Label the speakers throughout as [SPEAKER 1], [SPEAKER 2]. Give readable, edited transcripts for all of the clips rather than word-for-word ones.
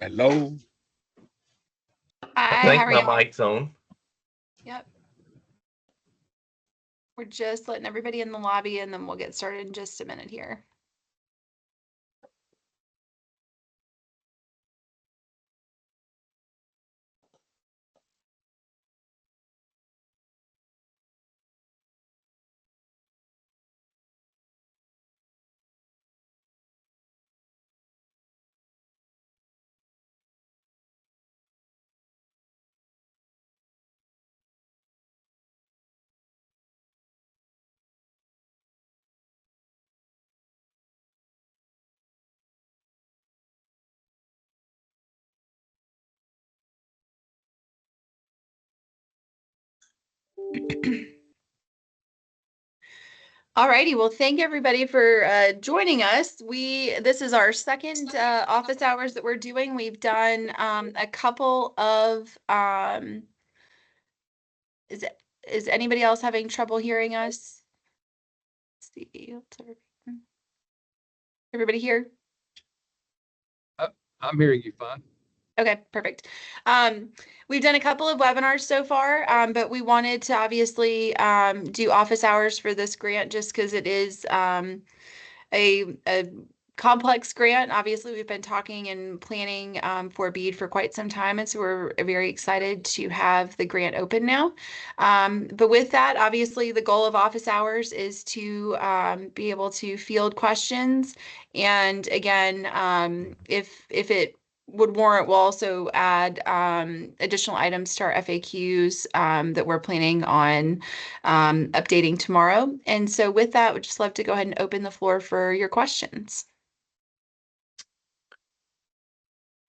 [SPEAKER 1] Hello.
[SPEAKER 2] I
[SPEAKER 3] Hi,
[SPEAKER 2] think
[SPEAKER 3] how are
[SPEAKER 2] my
[SPEAKER 3] y'all?
[SPEAKER 2] mic's on.
[SPEAKER 3] Yep. We're just letting everybody in the lobby and then we'll get started in just a minute here. Alrighty, well, thank everybody for joining us. This is our second office hours that we're doing. We've done a couple of is anybody else having trouble hearing us? Let's see. Everybody here?
[SPEAKER 1] I'm hearing you fine.
[SPEAKER 3] Okay, perfect. We've done a couple of webinars so far, but we wanted to obviously do office hours for this grant just because it is a complex grant. Obviously, we've been talking and planning for BEAD for quite some time, and so we're very excited to have the grant open now. But with that, obviously, the goal of office hours is to be able to field questions. And again, if it would warrant, we'll also add additional items to our FAQs that we're planning on updating tomorrow. And so with that, we'd just love to go ahead and open the floor for your questions.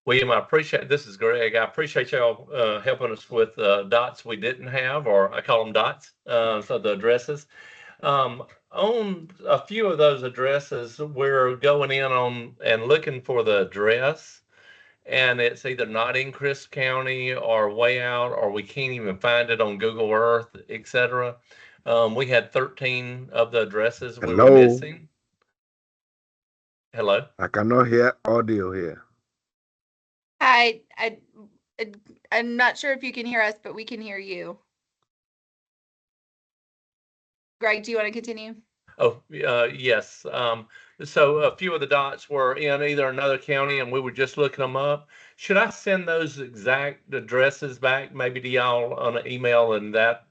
[SPEAKER 2] William, this is Greg. I appreciate y'all helping us with dots we didn't have, or I call them dots, so the addresses. On a few of those addresses, we're going in on and looking for the address, and it's either not in Chris County or way out, or we can't even find it on Google Earth, etc. We had 13 of the addresses we were missing. Hello?
[SPEAKER 1] I cannot hear audio here.
[SPEAKER 3] I'm not sure if you can hear us, but we can hear you. Greg, do you want to continue?
[SPEAKER 2] Oh, yes. So a few of the dots were in either another county, and we were just looking them up. Should I send those exact addresses back maybe to y'all on an email, and that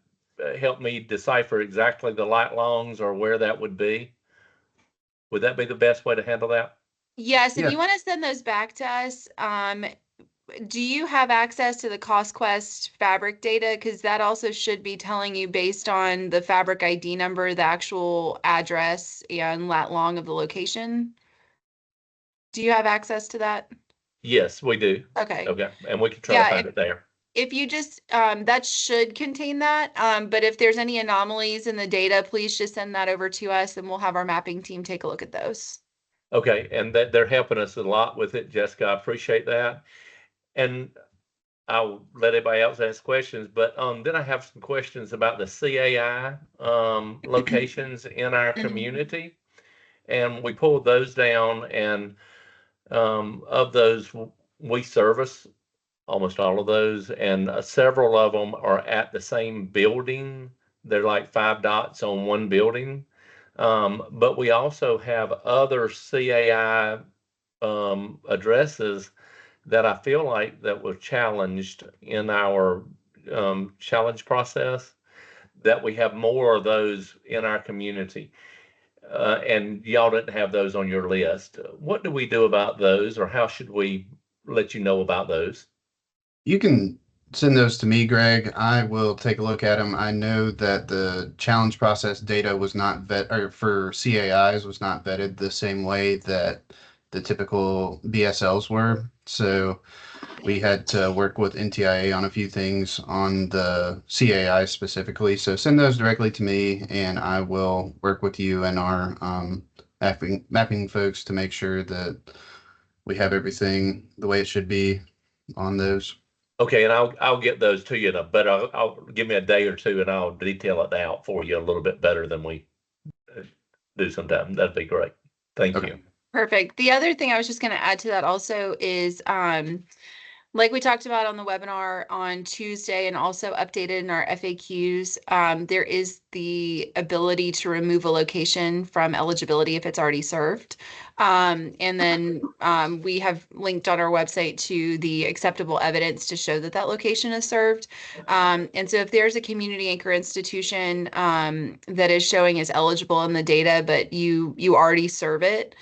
[SPEAKER 2] help me decipher exactly the light longs or where that would be? Would that be the best way to handle that?
[SPEAKER 3] Yes, if you want to send those back to us, do you have access to the CostQuest fabric data? Because that also should be telling you based on the fabric ID number, the actual address and lat long of the location. Do you have access to that?
[SPEAKER 2] Yes, we do.
[SPEAKER 3] Okay.
[SPEAKER 2] Okay, and we can try to find it there.
[SPEAKER 3] If you just, that should contain that. But if there's any anomalies in the data, please just send that over to us and we'll have our mapping team take a look at those.
[SPEAKER 2] Okay, and that they're helping us a lot with it, Jessica. I appreciate that. And I'll let everybody else ask questions, but then I have some questions about the CAI locations in our community. And we pulled those down, and of those, we service almost all of those, and several of them are at the same building. They're like 5 dots on one building. But we also have other CAI addresses that I feel like that were challenged in our challenge process, that we have more of those in our community. And y'all didn't have those on your list. What do we do about those, or how should we let you know about those?
[SPEAKER 4] You can send those to me, Greg. I will take a look at them. I know that the challenge process data was not or for CAIs was not vetted the same way that the typical BSLs were. So we had to work with NTIA on a few things on the CAI specifically. So send those directly to me, and I will work with you and our mapping folks to make sure that we have everything the way it should be on those.
[SPEAKER 2] Okay, and I'll get those to you, but I'll give me a day or two, and I'll detail it out for you a little bit better than we do sometimes. That'd be great. Thank you.
[SPEAKER 3] Perfect. The other thing I was just going to add to that also is, like we talked about on the webinar on Tuesday and also updated in our FAQs, there is the ability to remove a location from eligibility if it's already served. And then we have linked on our website to the acceptable evidence to show that that location is served. And so if there's a community anchor institution that is showing as eligible in the data, but you already serve it,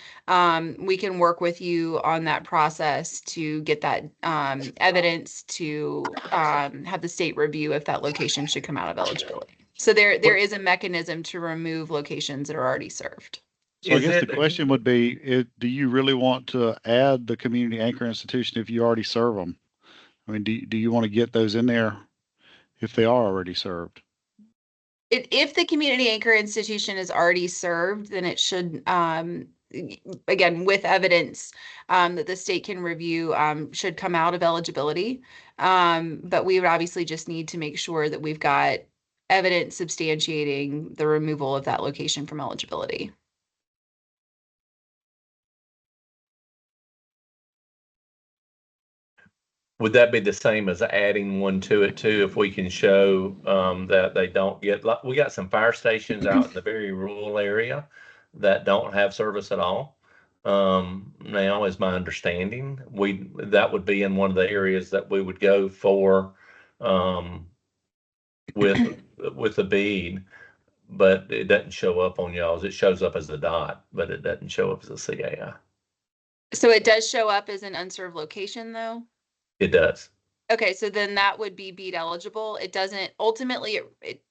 [SPEAKER 3] we can work with you on that process to get that evidence to have the state review if that location should come out of eligibility. So there is a mechanism to remove locations that are already served.
[SPEAKER 5] So I guess the question would be, do you really want to add the community anchor institution if you already serve them? I mean, do you want to get those in there if they are already served?
[SPEAKER 3] If the community anchor institution is already served, then it should, again, with evidence that the state can review, should come out of eligibility. But we would obviously just need to make sure that we've got evidence substantiating the removal of that location from eligibility.
[SPEAKER 2] Would that be the same as adding one to it too, if we can show that they don't get, like, we got some fire stations out in the very rural area that don't have service at all. Now is my understanding, that would be in one of the areas that we would go for with the BEAD, but it doesn't show up on y'all's. It shows up as a dot, but it doesn't show up as a CAI.
[SPEAKER 3] So it does show up as an unserved location though?
[SPEAKER 2] It does.
[SPEAKER 3] Okay, so then that would be BEAD eligible. It doesn't, ultimately, it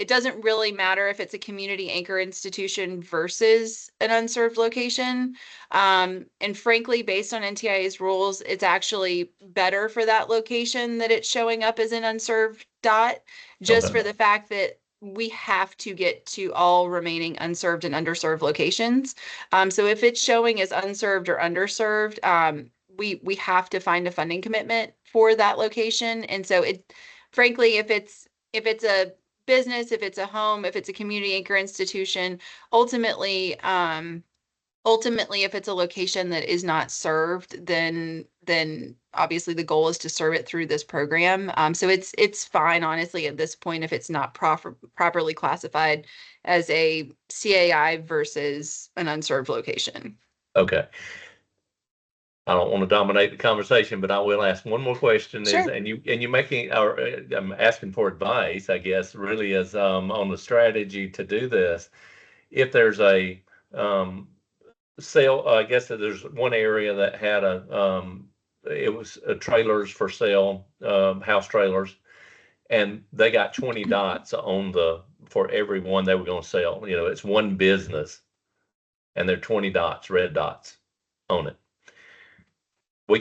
[SPEAKER 3] doesn't really matter if it's a community anchor institution versus an unserved location. And frankly, based on NTIA's rules, it's actually better for that location that it's showing up as an unserved dot, just
[SPEAKER 2] Okay.
[SPEAKER 3] for the fact that we have to get to all remaining unserved and underserved locations. So if it's showing as unserved or underserved, we have to find a funding commitment for that location. And so it, frankly, if it's a business, if it's a home, if it's a community anchor institution, ultimately, if it's a location that is not served, then obviously the goal is to serve it through this program. So it's fine, honestly, at this point, if it's not properly classified as a CAI versus an unserved location.
[SPEAKER 2] Okay. I don't want to dominate the conversation, but I will ask one more question.
[SPEAKER 3] Sure.
[SPEAKER 2] And you making, or I'm asking for advice, I guess, really is on the strategy to do this. If there's a sale, I guess that there's one area that had it was trailers for sale, house trailers, and they got 20 dots on for every one they were going to sell. You know, it's one business, and there are 20 dots, red dots on it.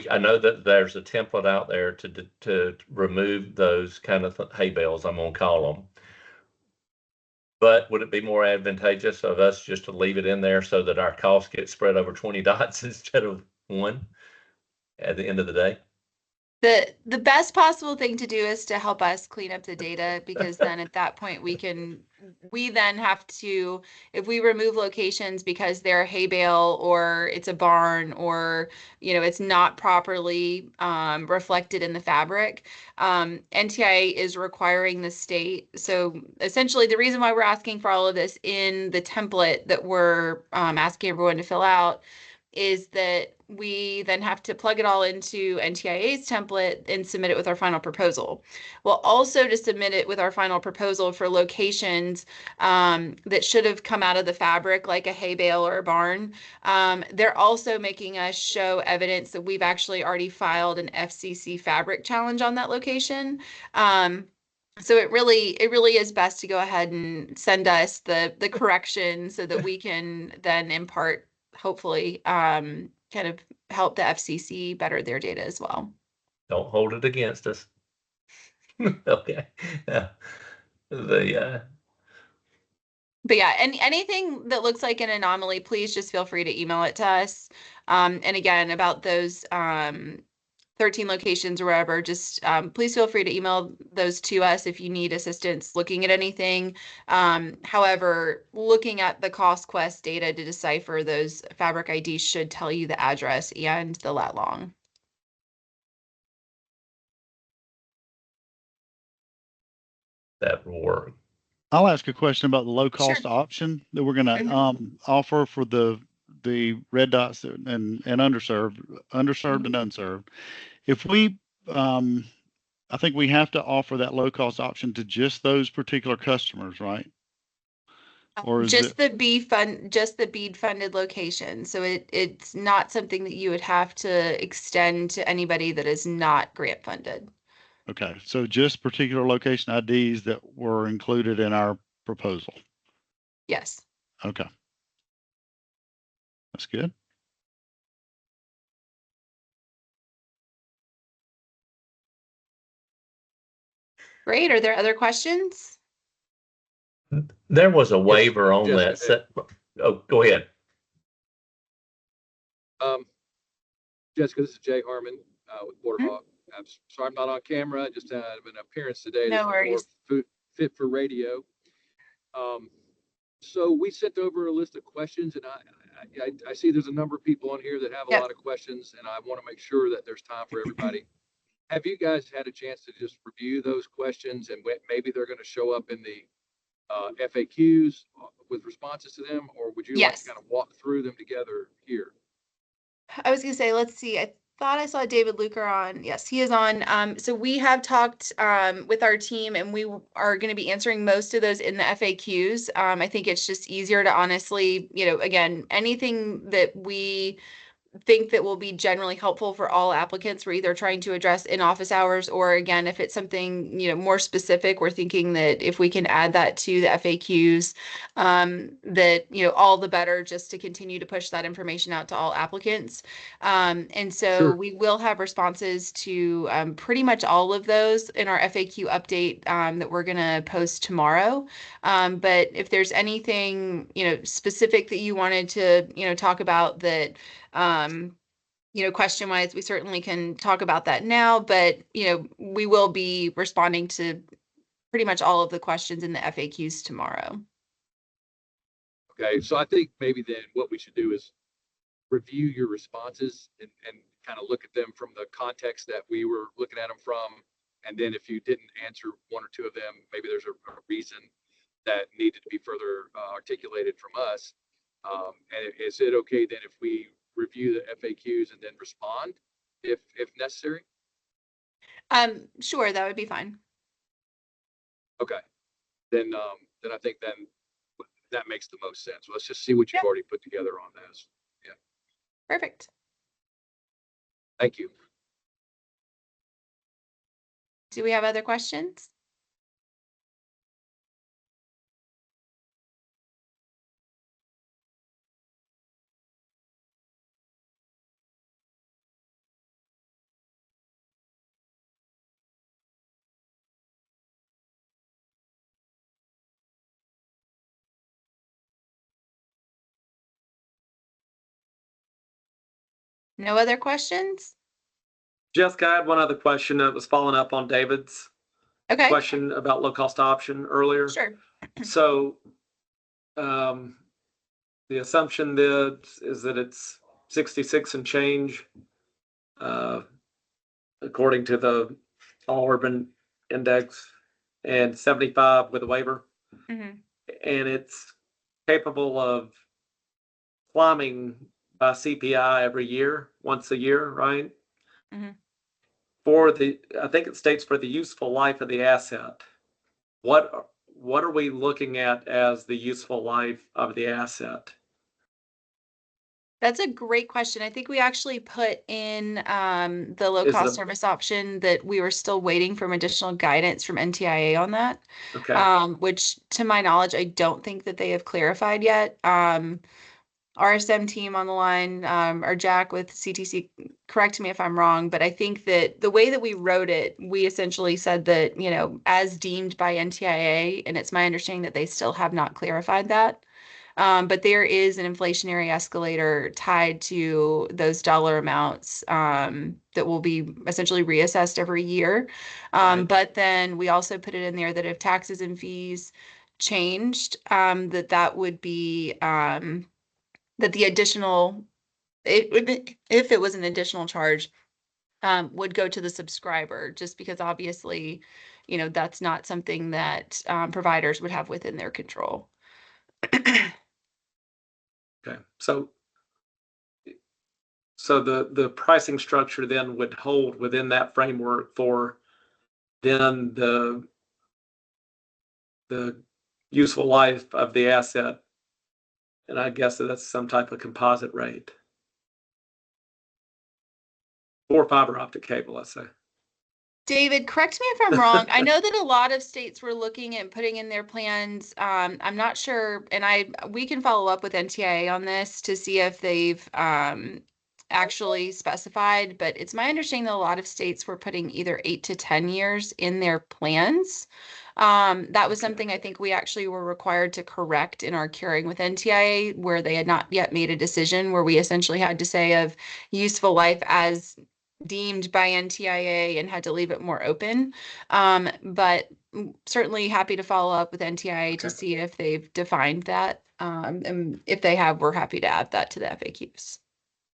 [SPEAKER 2] I know that there's a template out there to remove those kind of hay bales, I'm gonna call them. But would it be more advantageous of us just to leave it in there so that our costs get spread over 20 dots instead of one at the end of the day?
[SPEAKER 3] The best possible thing to do is to help us clean up the data, because then at that point we then have to, if we remove locations because they're a hay bale or it's a barn or, you know, it's not properly reflected in the fabric, NTIA is requiring the state. So essentially the reason why we're asking for all of this in the template that we're asking everyone to fill out is that we then have to plug it all into NTIA's template and submit it with our final proposal. Well, also to submit it with our final proposal for locations that should have come out of the fabric, like a hay bale or a barn, they're also making us show evidence that we've actually already filed an FCC fabric challenge on that location. So it really is best to go ahead and send us the correction so that we can then impart, hopefully, kind of help the FCC better their data as well.
[SPEAKER 2] Don't hold it against us. Okay. Yeah. But
[SPEAKER 3] yeah, anything that looks like an anomaly, please just feel free to email it to us. And again, about those 13 locations or whatever, just please feel free to email those to us if you need assistance looking at anything. However, looking at the CostQuest data to decipher those fabric IDs should tell you the address and the lat long.
[SPEAKER 2] That will work.
[SPEAKER 5] I'll ask a question about the low cost
[SPEAKER 3] Sure.
[SPEAKER 5] option that we're going to
[SPEAKER 3] Mhm.
[SPEAKER 5] offer for the red dots and underserved and unserved. If we, I think we have to offer that low cost option to just those particular customers, right? Or is
[SPEAKER 3] Just
[SPEAKER 5] it
[SPEAKER 3] the BEAD funded location. So it's not something that you would have to extend to anybody that is not grant funded.
[SPEAKER 5] okay? So just particular location IDs that were included in our proposal.
[SPEAKER 3] Yes.
[SPEAKER 5] Okay, that's good.
[SPEAKER 3] Great. Are there other questions?
[SPEAKER 2] There was a
[SPEAKER 1] Yes,
[SPEAKER 2] waiver on
[SPEAKER 1] Jessica,
[SPEAKER 2] that set. Oh, go ahead.
[SPEAKER 1] Jessica, this is Jay Harmon with Border
[SPEAKER 3] Hmm?
[SPEAKER 1] Hawk. I'm sorry I'm not on camera. I just had an appearance today
[SPEAKER 3] No
[SPEAKER 1] that's more
[SPEAKER 3] worries.
[SPEAKER 1] fit for radio. So we sent over a list of questions, and I see there's a number of people on here that have a
[SPEAKER 3] Yep.
[SPEAKER 1] lot of questions, and I want to make sure that there's time for everybody. Have you guys had a chance to just review those questions, and maybe they're going to show up in the FAQs with responses to them, or would you like to
[SPEAKER 3] Yes.
[SPEAKER 1] kind of walk through them together here?
[SPEAKER 3] I was gonna say, let's see. I thought I saw David Luker on. Yes, he is on. So we have talked with our team, and we are going to be answering most of those in the FAQs. I think it's just easier to honestly, again, anything that we think that will be generally helpful for all applicants. We're either trying to address in office hours, or again, if it's something, more specific, we're thinking that if we can add that to the FAQs, that, all the better, just to continue to push that information out to all applicants. And so
[SPEAKER 1] Sure.
[SPEAKER 3] we will have responses to pretty much all of those in our FAQ update that we're going to post tomorrow. But if there's anything, specific that you wanted to, talk about that, question wise, we certainly can talk about that now, but, we will be responding to pretty much all of the questions in the FAQs tomorrow.
[SPEAKER 1] Okay, so I think maybe then what we should do is review your responses and kind of look at them from the context that we were looking at them from. And then if you didn't answer one or two of them, maybe there's a reason that needed to be further articulated from us. And is it okay then if we review the FAQs and then respond if necessary?
[SPEAKER 3] Sure, that would be fine.
[SPEAKER 1] Okay, then I think then that makes the most sense. Let's just see what you've
[SPEAKER 3] Yep.
[SPEAKER 1] already put together on those. Yeah,
[SPEAKER 3] Perfect.
[SPEAKER 1] thank you.
[SPEAKER 3] Do we have other questions? No other questions?
[SPEAKER 6] Jessica, I had one other question that was following up on David's
[SPEAKER 3] Okay,
[SPEAKER 6] question about low cost option earlier.
[SPEAKER 3] sure.
[SPEAKER 6] So, the assumption is that it's 66 and change, according to the All Urban Index, and 75 with a waiver,
[SPEAKER 3] Mhm.
[SPEAKER 6] and it's capable of climbing by CPI every year, once a year, right?
[SPEAKER 3] Mhm.
[SPEAKER 6] I think it states for the useful life of the asset. What are we looking at as the useful life of the asset?
[SPEAKER 3] That's a great question. I think we actually put in the low
[SPEAKER 6] Is
[SPEAKER 3] cost
[SPEAKER 6] the
[SPEAKER 3] service option that we were still waiting for additional guidance from NTIA on that.
[SPEAKER 6] okay?
[SPEAKER 3] Which to my knowledge, I don't think that they have clarified yet. RSM team on the line, or Jack with CTC, correct me if I'm wrong, but I think that the way that we wrote it, we essentially said that, as deemed by NTIA, and it's my understanding that they still have not clarified that. But there is an inflationary escalator tied to those dollar amounts that will be essentially reassessed every year.
[SPEAKER 6] Right.
[SPEAKER 3] But then we also put it in there that if taxes and fees changed, that would be that the additional if it was an additional charge, would go to the subscriber, just because obviously, that's not something that providers would have within their control.
[SPEAKER 6] Okay, so the pricing structure then would hold within that framework for then the useful life of the asset. And I guess that's some type of composite rate. Or fiber optic cable, let's say.
[SPEAKER 3] David, correct me if I'm wrong. I know that a lot of states were looking at putting in their plans. I'm not sure, and we can follow up with NTIA on this to see if they've actually specified, but it's my understanding that a lot of states were putting either 8 to 10 years in their plans. That was something I think we actually were required to correct in our curing with NTIA, where they had not yet made a decision, where we essentially had to say of useful life as deemed by NTIA and had to leave it more open. But certainly happy to follow up with NTIA to see if they've defined that. And if they have, we're happy to add that to the FAQs.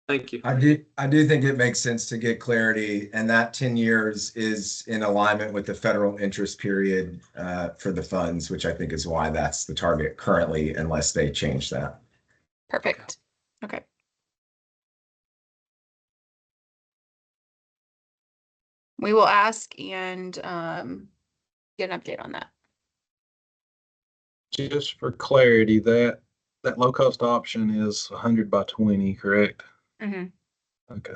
[SPEAKER 6] Thank you.
[SPEAKER 7] I do think it makes sense to get clarity, and that 10 years is in alignment with the federal interest period for the funds, which I think is why that's the target currently, unless they change that.
[SPEAKER 3] Perfect. Okay. We will ask and get an update on that.
[SPEAKER 8] Just for clarity, that low cost option is 100 by 20, correct?
[SPEAKER 3] Mm-hmm.
[SPEAKER 8] Okay.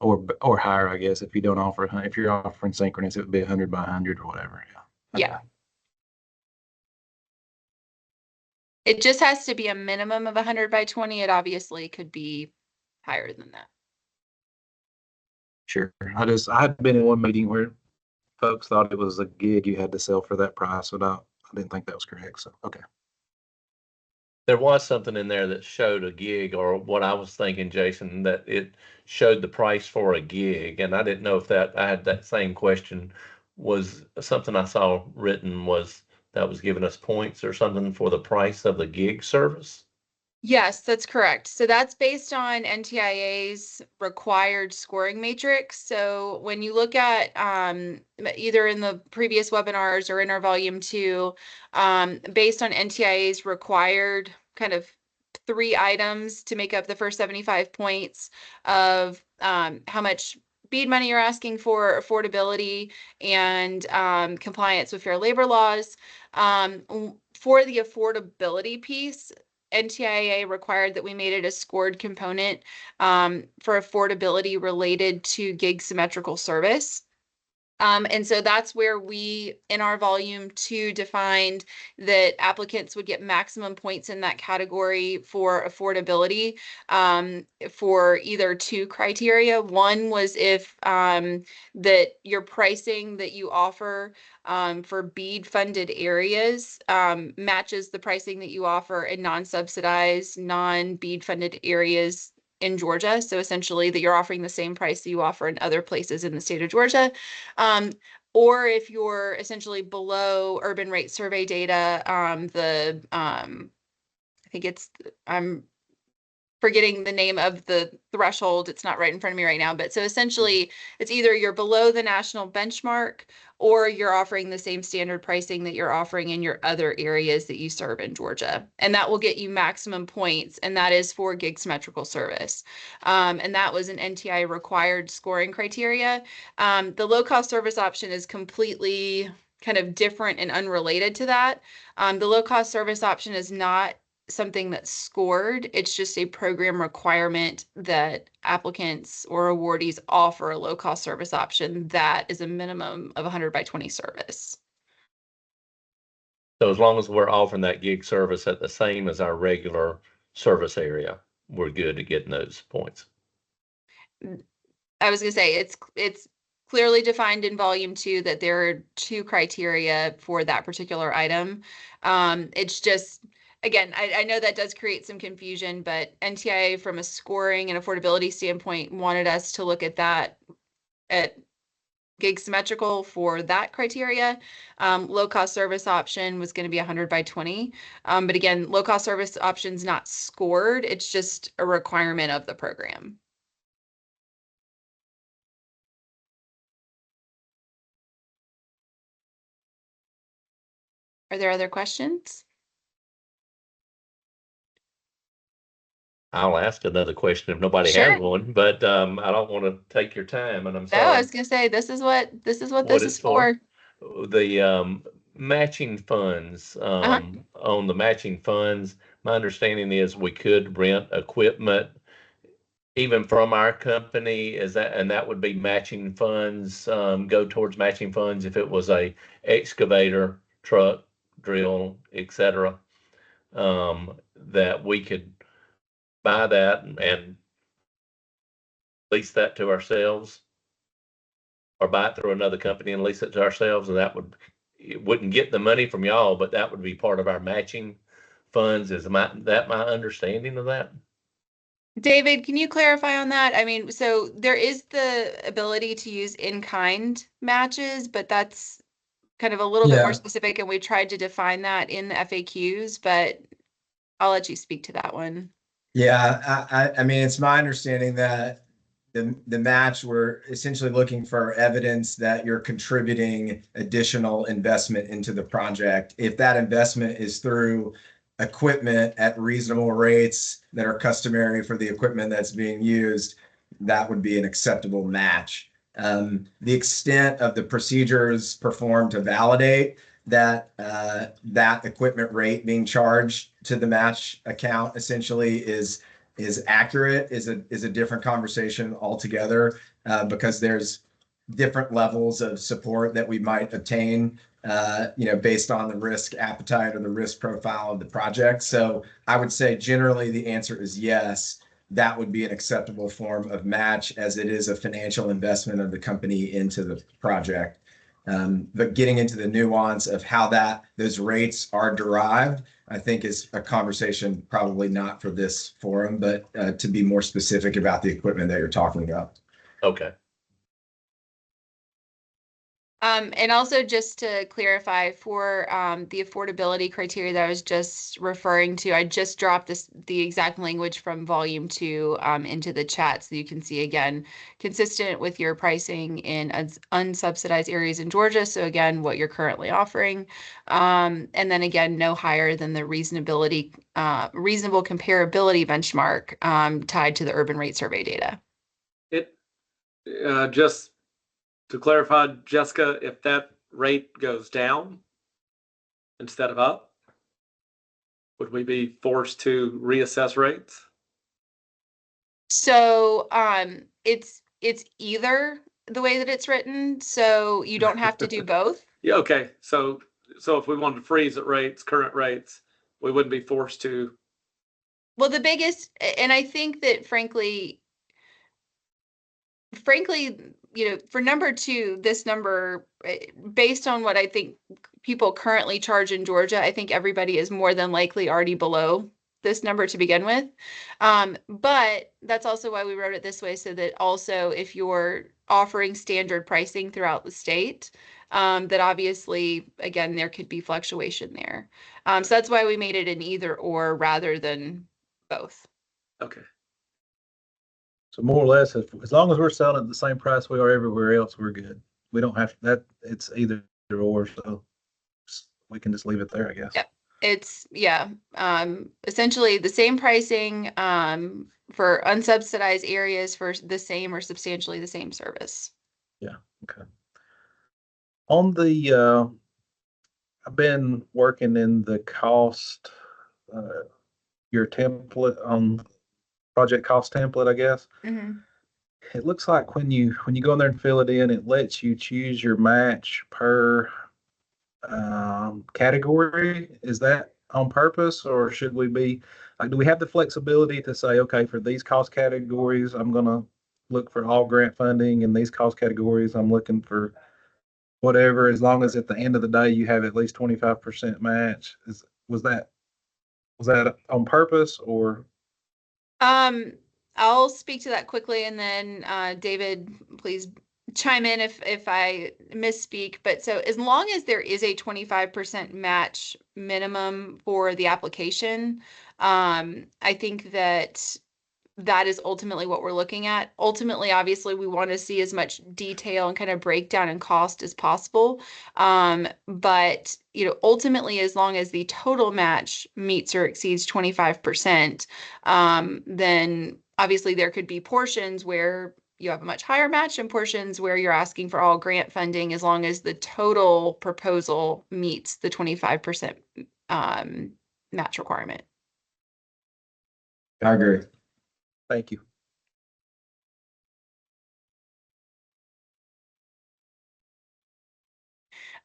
[SPEAKER 8] Or higher, I guess, if you don't offer, if you're offering synchronous, it would be 100 by 100 or whatever. Yeah.
[SPEAKER 3] Yeah. It just has to be a minimum of 100 by 20. It obviously could be higher than that.
[SPEAKER 8] Sure. I had been in one meeting where folks thought it was a gig you had to sell for that price, but I didn't think that was correct. So, okay.
[SPEAKER 2] There was something in there that showed a gig, or what I was thinking, Jason, that it showed the price for a gig. And I didn't know if I had that same question, was something I saw written was that was giving us points or something for the price of the gig service.
[SPEAKER 3] Yes, that's correct. So that's based on NTIA's required scoring matrix. So when you look at either in the previous webinars or in our volume 2, based on NTIA's required kind of 3 items to make up the first 75 points of how much BEAD money you're asking for, affordability, and compliance with fair labor laws. For the affordability piece, NTIA required that we made it a scored component for affordability related to gig symmetrical service. And so that's where we, in our volume 2, defined that applicants would get maximum points in that category for affordability for either 2 criteria. One was if that your pricing that you offer for BEAD funded areas matches the pricing that you offer in non-subsidized, non-BEAD funded areas in Georgia. So essentially that you're offering the same price that you offer in other places in the state of Georgia. Or if you're essentially below urban rate survey data, I think I'm forgetting the name of the threshold. It's not right in front of me right now, but so essentially it's either you're below the national benchmark or you're offering the same standard pricing that you're offering in your other areas that you serve in Georgia. And that will get you maximum points, and that is for gig symmetrical service. And that was an NTI required scoring criteria. The low cost service option is completely kind of different and unrelated to that. The low cost service option is not something that's scored. It's just a program requirement that applicants or awardees offer a low cost service option that is a minimum of 100 by 20 service.
[SPEAKER 2] So as long as we're offering that gig service at the same as our regular service area, we're good to getting those points.
[SPEAKER 3] I was gonna say it's clearly defined in volume 2 that there are 2 criteria for that particular item. It's just, again, I know that does create some confusion, but NTIA from a scoring and affordability standpoint wanted us to look at that at gig symmetrical for that criteria. Low cost service option was going to be 100 by 20. But again, low cost service option's not scored. It's just a requirement of the program. Are there other questions?
[SPEAKER 2] I'll ask another question if nobody
[SPEAKER 3] Sure.
[SPEAKER 2] has one, but I don't want to take your time, and I'm
[SPEAKER 3] No, I
[SPEAKER 2] sorry.
[SPEAKER 3] was gonna say this is what this
[SPEAKER 2] What
[SPEAKER 3] is
[SPEAKER 2] it's
[SPEAKER 3] for.
[SPEAKER 2] The matching funds, on the matching funds, my understanding is we could rent equipment even from our company. Is that, and that would be matching funds, go towards matching funds if it was a excavator, truck, drill, etc. That we could buy that and lease that to ourselves, or buy it through another company and lease it to ourselves, and that would, it wouldn't get the money from y'all, but that would be part of our matching funds. Is my understanding of that?
[SPEAKER 3] David, can you clarify on that? I mean, so there is the ability to use in-kind matches, but that's kind of a little bit more specific, and we tried to define that in the FAQs, but I'll let you speak to that one.
[SPEAKER 7] Yeah, I mean, it's my understanding that the match, we're essentially looking for evidence that you're contributing additional investment into the project. If that investment is through equipment at reasonable rates that are customary for the equipment that's being used, that would be an acceptable match. The extent of the procedures performed to validate that that equipment rate being charged to the match account essentially is accurate is a different conversation altogether, because there's different levels of support that we might obtain, based on the risk appetite or the risk profile of the project. So I would say generally the answer is yes. That would be an acceptable form of match, as it is a financial investment of the company into the project. But getting into the nuance of how those rates are derived, I think is a conversation probably not for this forum, but to be more specific about the equipment that you're talking about.
[SPEAKER 2] Okay.
[SPEAKER 3] And also just to clarify for the affordability criteria that I was just referring to, I just dropped the exact language from volume 2 into the chat, so you can see again, consistent with your pricing in unsubsidized areas in Georgia. So again, what you're currently offering, and then again, no higher than the reasonable comparability benchmark tied to the urban rate survey data.
[SPEAKER 6] It just to clarify, Jessica, if that rate goes down instead of up, would we be forced to reassess rates?
[SPEAKER 3] So it's either the way that it's written, so you don't have to do both.
[SPEAKER 6] Yeah, okay. So if we wanted to freeze at rates, current rates, we wouldn't be forced to.
[SPEAKER 3] Well, the biggest, and I think that frankly, for number 2, this number, based on what I think people currently charge in Georgia, I think everybody is more than likely already below this number to begin with. But that's also why we wrote it this way, so that also if you're offering standard pricing throughout the state, that obviously, again, there could be fluctuation there. So that's why we made it an either or rather than both.
[SPEAKER 6] Okay.
[SPEAKER 8] So more or less, as long as we're selling at the same price we are everywhere else, we're good. We don't have that. It's either or, so we can just leave it there, I guess.
[SPEAKER 3] Yep. It's essentially the same pricing for unsubsidized areas for the same or substantially the same service.
[SPEAKER 8] Yeah. Okay. On the, I've been working in the cost, your template on project cost template, I guess.
[SPEAKER 3] Mm-hmm.
[SPEAKER 8] It looks like when you go in there and fill it in, it lets you choose your match per category. Is that on purpose, or should we be like, do we have the flexibility to say, okay, for these cost categories, I'm gonna look for all grant funding in these cost categories. I'm looking for whatever, as long as at the end of the day, you have at least 25% match. Was that on purpose or?
[SPEAKER 3] I'll speak to that quickly, and then David, please chime in if I misspeak. But so as long as there is a 25% match minimum for the application, I think that is ultimately what we're looking at. Ultimately, obviously, we want to see as much detail and kind of breakdown and cost as possible. But ultimately, as long as the total match meets or exceeds 25%, then obviously there could be portions where you have a much higher match and portions where you're asking for all grant funding, as long as the total proposal meets the 25% match requirement.
[SPEAKER 7] I agree.
[SPEAKER 8] Thank you.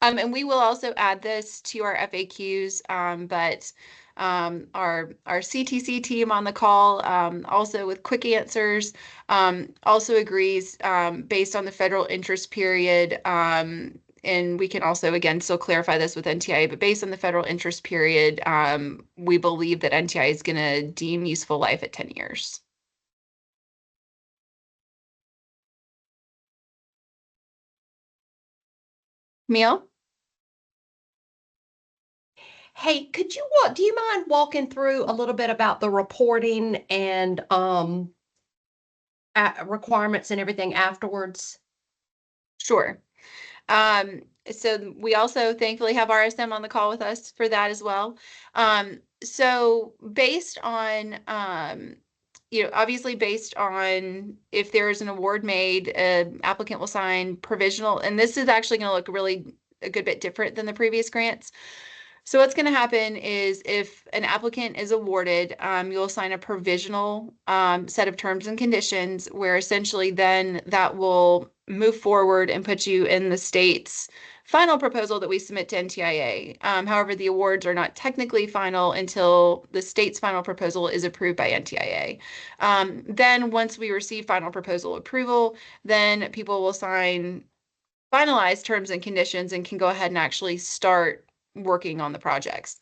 [SPEAKER 3] And we will also add this to our FAQs, but our CTC team on the call, also with quick answers, also agrees based on the federal interest period. And we can also, again, still clarify this with NTIA, but based on the federal interest period, we believe that NTIA is going to deem useful life at 10 years. Meal?
[SPEAKER 9] Hey, do you mind walking through a little bit about the reporting and requirements and everything afterwards?
[SPEAKER 3] Sure. So we also thankfully have RSM on the call with us for that as well. So based on, obviously based on if there is an award made, an applicant will sign provisional, and this is actually going to look really a good bit different than the previous grants. So what's going to happen is if an applicant is awarded, you'll sign a provisional set of terms and conditions, where essentially then that will move forward and put you in the state's final proposal that we submit to NTIA. However, the awards are not technically final until the state's final proposal is approved by NTIA. Then once we receive final proposal approval, then people will sign finalized terms and conditions and can go ahead and actually start working on the projects.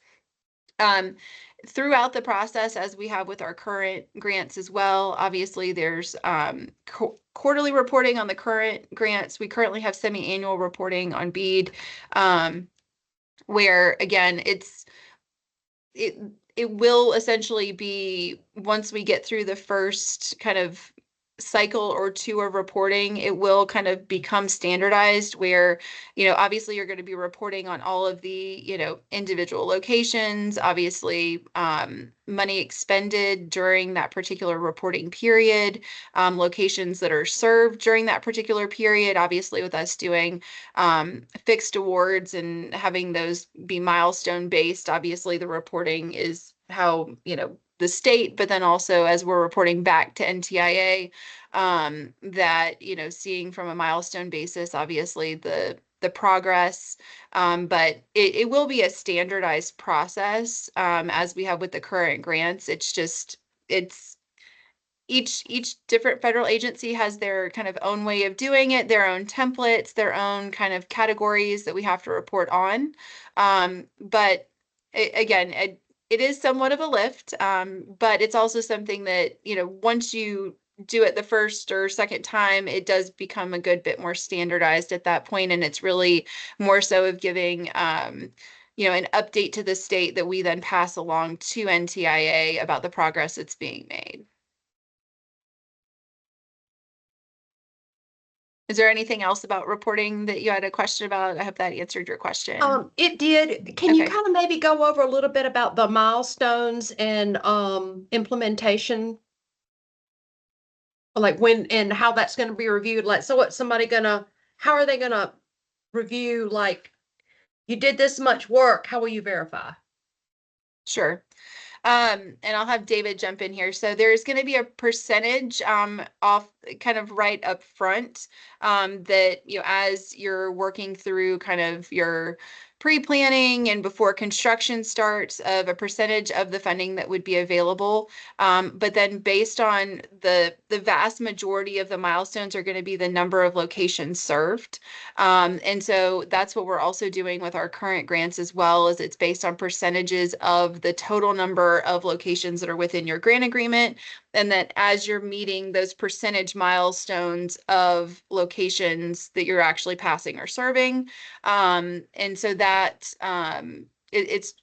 [SPEAKER 3] Throughout the process, as we have with our current grants as well, obviously there's quarterly reporting on the current grants. We currently have semi-annual reporting on BEAD, where again, it will essentially be, once we get through the first kind of cycle or two of reporting, it will kind of become standardized, where obviously you're going to be reporting on all of the individual locations, obviously money expended during that particular reporting period, locations that are served during that particular period. Obviously with us doing fixed awards and having those be milestone based, obviously the reporting is how the state, but then also as we're reporting back to NTIA, that seeing from a milestone basis, obviously the progress, but it will be a standardized process, as we have with the current grants. It's each different federal agency has their kind of own way of doing it, their own templates, their own kind of categories that we have to report on. But again, it is somewhat of a lift, but it's also something that, once you do it the first or second time, it does become a good bit more standardized at that point. And it's really more so of giving, an update to the state that we then pass along to NTIA about the progress that's being made. Is there anything else about reporting that you had a question about? I hope that answered your question.
[SPEAKER 9] It did. Can you
[SPEAKER 3] Okay.
[SPEAKER 9] kind of maybe go over a little bit about the milestones and implementation? Like when and how that's going to be reviewed? Like, so what's somebody how are they gonna review, like, you did this much work, how will you verify?
[SPEAKER 3] Sure. And I'll have David jump in here. So there's going to be a percentage off kind of right up front, that as you're working through kind of your pre-planning and before construction starts of a percentage of the funding that would be available. But then based on the vast majority of the milestones are going to be the number of locations served. And so that's what we're also doing with our current grants as well, is it's based on percentages of the total number of locations that are within your grant agreement. And that as you're meeting those percentage milestones of locations that you're actually passing or serving. And so that it's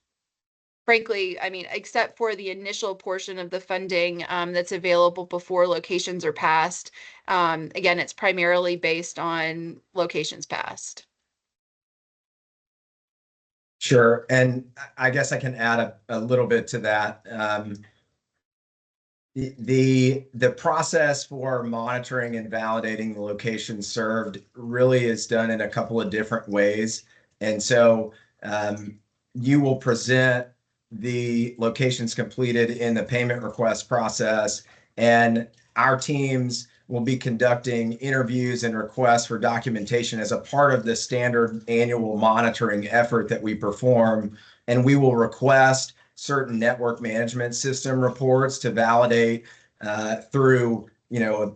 [SPEAKER 3] frankly, I mean, except for the initial portion of the funding that's available before locations are passed, again, it's primarily based on locations passed.
[SPEAKER 7] Sure. And I guess I can add a little bit to that. The process for monitoring and validating the locations served really is done in a couple of different ways. And so you will present the locations completed in the payment request process, and our teams will be conducting interviews and requests for documentation as a part of the standard annual monitoring effort that we perform. And we will request certain network management system reports to validate through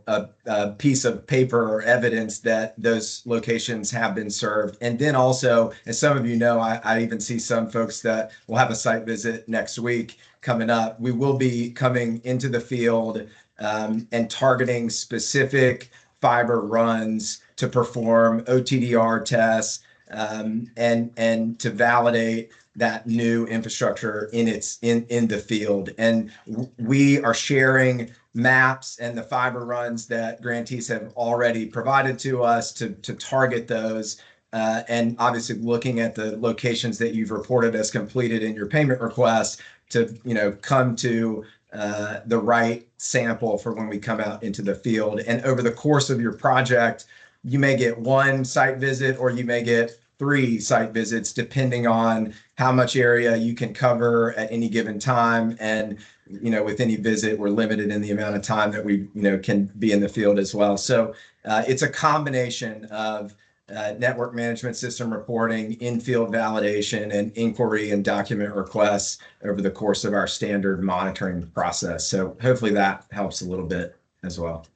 [SPEAKER 7] a piece of paper or evidence that those locations have been served. And then also, as some of you know, I even see some folks that will have a site visit next week coming up. We will be coming into the field and targeting specific fiber runs to perform OTDR tests and to validate that new infrastructure in the field. And we are sharing maps and the fiber runs that grantees have already provided to us to target those. And obviously looking at the locations that you've reported as completed in your payment request to come to the right sample for when we come out into the field. And over the course of your project, you may get one site visit or you may get 3 site visits, depending on how much area you can cover at any given time. And, with any visit, we're limited in the amount of time that we, can be in the field as well. So it's a combination of network management system reporting, in-field validation, and inquiry and document requests over the course of our standard monitoring process. So hopefully that helps a little bit as well.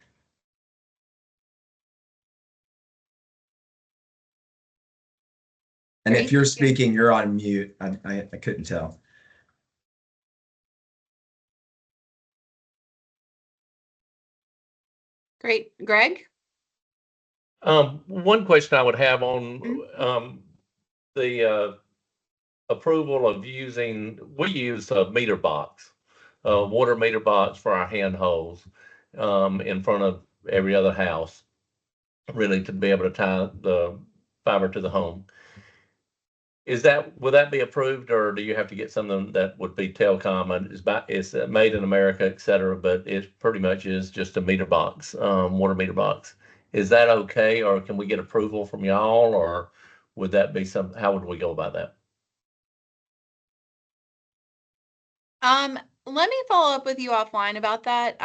[SPEAKER 7] And if you're speaking, you're on mute. I couldn't tell.
[SPEAKER 3] Great. Greg?
[SPEAKER 2] One question I would have on the approval of we use a meter box, a water meter box for our handholds in front of every other house, really to be able to tie the fiber to the home. Would that be approved, or do you have to get something that would be telecom and it's made in America, et cetera, but it pretty much is just a meter box, water meter box? Is that okay, or can we get approval from y'all, or would that be how would we go about that?
[SPEAKER 3] Let me follow up with you offline about that.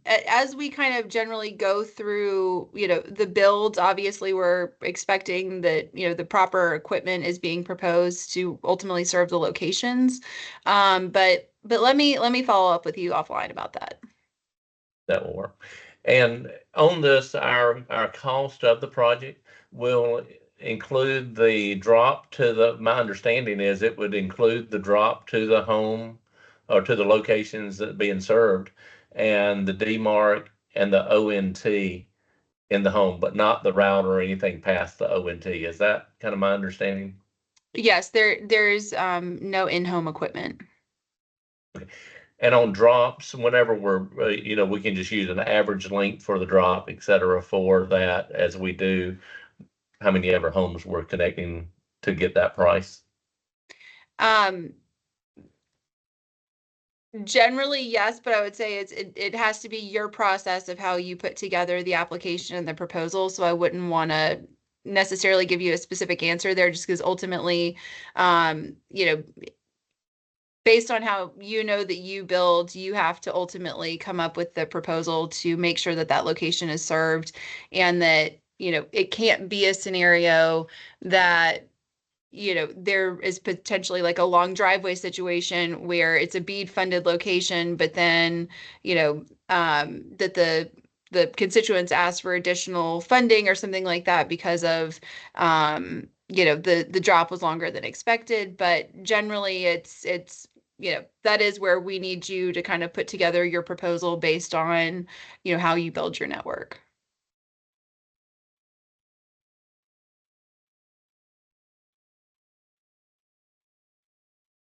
[SPEAKER 3] As we kind of generally go through, the builds, obviously we're expecting that, the proper equipment is being proposed to ultimately serve the locations. But let me follow up with you offline about that.
[SPEAKER 2] That will work. And on this, our cost of the project will include the drop my understanding is it would include the drop to the home or to the locations that are being served and the DMARC and the ONT in the home, but not the route or anything past the ONT. Is that kind of my understanding?
[SPEAKER 3] Yes, there's no in-home equipment.
[SPEAKER 2] And on drops, whenever we can just use an average length for the drop, et cetera, for that as we do how many ever homes we're connecting to get that price.
[SPEAKER 3] Generally, yes, but I would say it has to be your process of how you put together the application and the proposal. So I wouldn't want to necessarily give you a specific answer there, just because ultimately, based on how that you build, you have to ultimately come up with the proposal to make sure that that location is served, and that it can't be a scenario that there is potentially like a long driveway situation where it's a BEAD funded location, but then, that the constituents ask for additional funding or something like that because of, the drop was longer than expected. But generally it's, that is where we need you to kind of put together your proposal based on, how you build your network.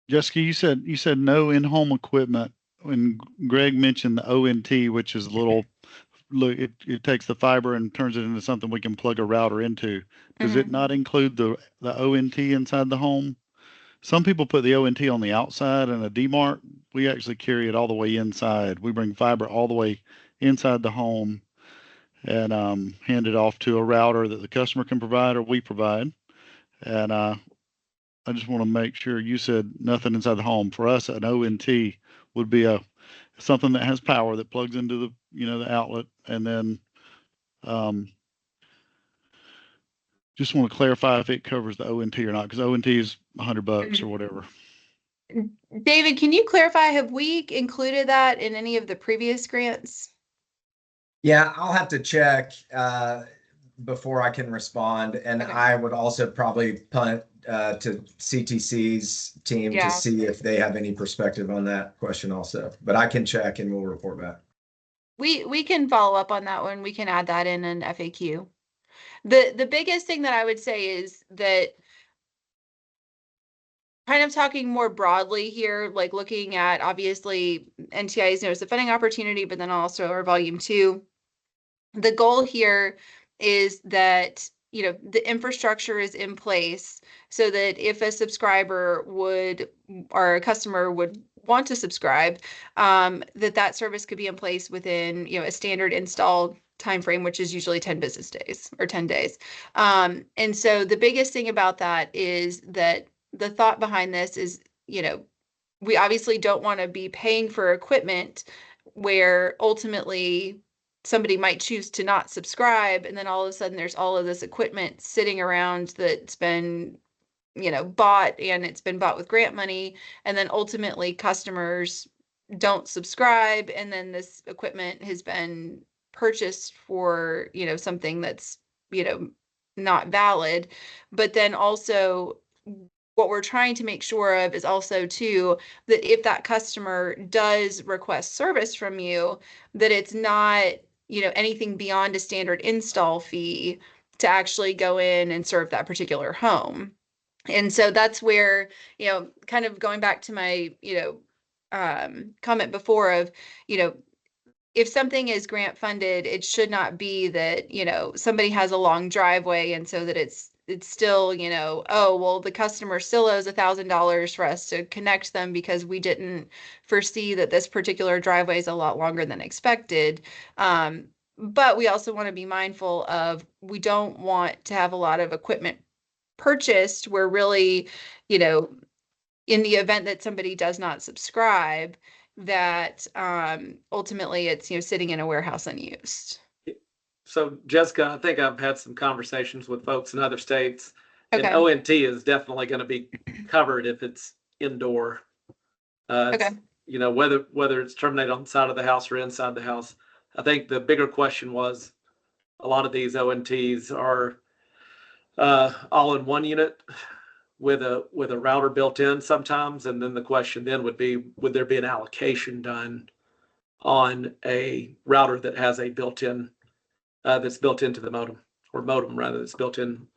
[SPEAKER 5] Jessica, you said no in-home equipment. When Greg mentioned the ONT, which is a little, look, it takes the fiber and turns it into something we can plug a router into. Does it not include the ONT inside the home? Some people put the ONT on the outside in a DMARC. We actually carry it all the way inside. We bring fiber all the way inside the home and hand it off to a router that the customer can provide or we provide. And I just want to make sure you said nothing inside the home. For us, an ONT would be something that has power that plugs into the outlet, and then just want to clarify if it covers the ONT or not, because ONT is $100 or whatever.
[SPEAKER 3] David, can you clarify, have we included that in any of the previous grants?
[SPEAKER 7] Yeah, I'll have to check before I can respond. And
[SPEAKER 3] Okay.
[SPEAKER 7] I would also probably punt to CTC's team
[SPEAKER 3] Yeah.
[SPEAKER 7] to see if they have any perspective on that question also. But I can check and we'll report back.
[SPEAKER 3] We can follow up on that one. We can add that in an FAQ. The biggest thing that I would say is that, kind of talking more broadly here, like looking at obviously NTI's notice of funding opportunity, but then also our volume 2. The goal here is that, the infrastructure is in place so that if a subscriber would, or a customer would want to subscribe, that service could be in place within, a standard install time frame, which is usually 10 business days or 10 days. And so the biggest thing about that is that the thought behind this is, we obviously don't want to be paying for equipment where ultimately somebody might choose to not subscribe, and then all of a sudden there's all of this equipment sitting around that's been, bought, and it's been bought with grant money, and then ultimately customers don't subscribe, and then this equipment has been purchased for, something that's, not valid. But then also what we're trying to make sure of is also too, that if that customer does request service from you, that it's not, anything beyond a standard install fee to actually go in and serve that particular home. And so that's where, kind of going back to my, comment before of, if something is grant funded, it should not be that, somebody has a long driveway and so that it's still, oh, well, the customer still owes $1,000 for us to connect them because we didn't foresee that this particular driveway is a lot longer than expected. But we also want to be mindful of, we don't want to have a lot of equipment purchased where really, in the event that somebody does not subscribe, that ultimately it's, sitting in a warehouse unused.
[SPEAKER 6] So Jessica, I think I've had some conversations with folks in other states. And
[SPEAKER 3] Okay.
[SPEAKER 6] ONT is definitely going to be covered if it's indoor.
[SPEAKER 3] Okay.
[SPEAKER 6] Whether it's terminated on the side of the house or inside the house. I think the bigger question was, a lot of these ONTs are all in one unit with a router built in sometimes, and then the question then would be, would there be an allocation done on a router that has a built-in that's built into the modem, or modem rather, that's built in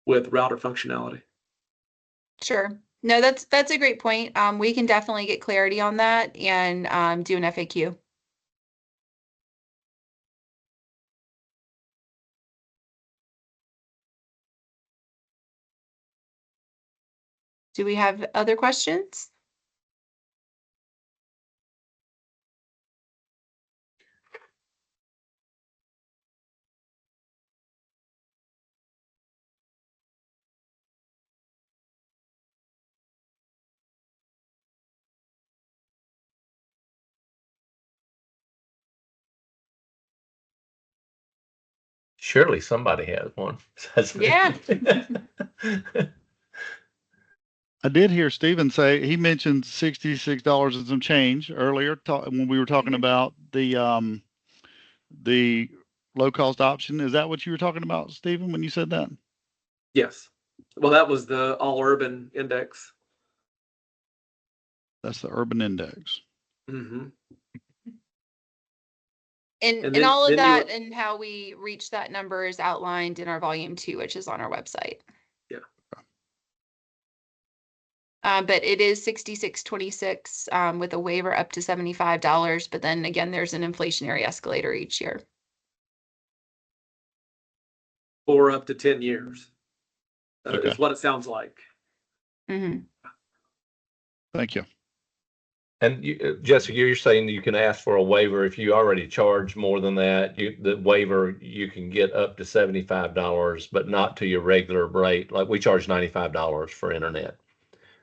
[SPEAKER 6] with router functionality?
[SPEAKER 3] Sure. No, that's a great point. We can definitely get clarity on that and do an FAQ. Do we have other questions?
[SPEAKER 2] Surely somebody has one.
[SPEAKER 3] Yeah.
[SPEAKER 5] I did hear Stephen say, he mentioned $66 and some change earlier, when we were talking about the low cost option. Is that what you were talking about, Stephen, when you said that?
[SPEAKER 6] Yes. Well, that was the all urban index.
[SPEAKER 5] That's the urban index.
[SPEAKER 6] Mm-hmm.
[SPEAKER 3] And
[SPEAKER 6] then-
[SPEAKER 3] all of
[SPEAKER 6] then you-
[SPEAKER 3] that and how we reach that number is outlined in our volume 2, which is on our website.
[SPEAKER 6] Yeah.
[SPEAKER 3] But it is 66.26 with a waiver up to $75. But then again, there's an inflationary escalator each year.
[SPEAKER 6] For up to 10 years.
[SPEAKER 5] Okay.
[SPEAKER 6] Is what it sounds like.
[SPEAKER 3] Mm-hmm.
[SPEAKER 5] Thank you.
[SPEAKER 2] And you, Jessica, you're saying you can ask for a waiver if you already charge more than that. The waiver, you can get up to $75, but not to your regular rate. Like we charge $95 for internet.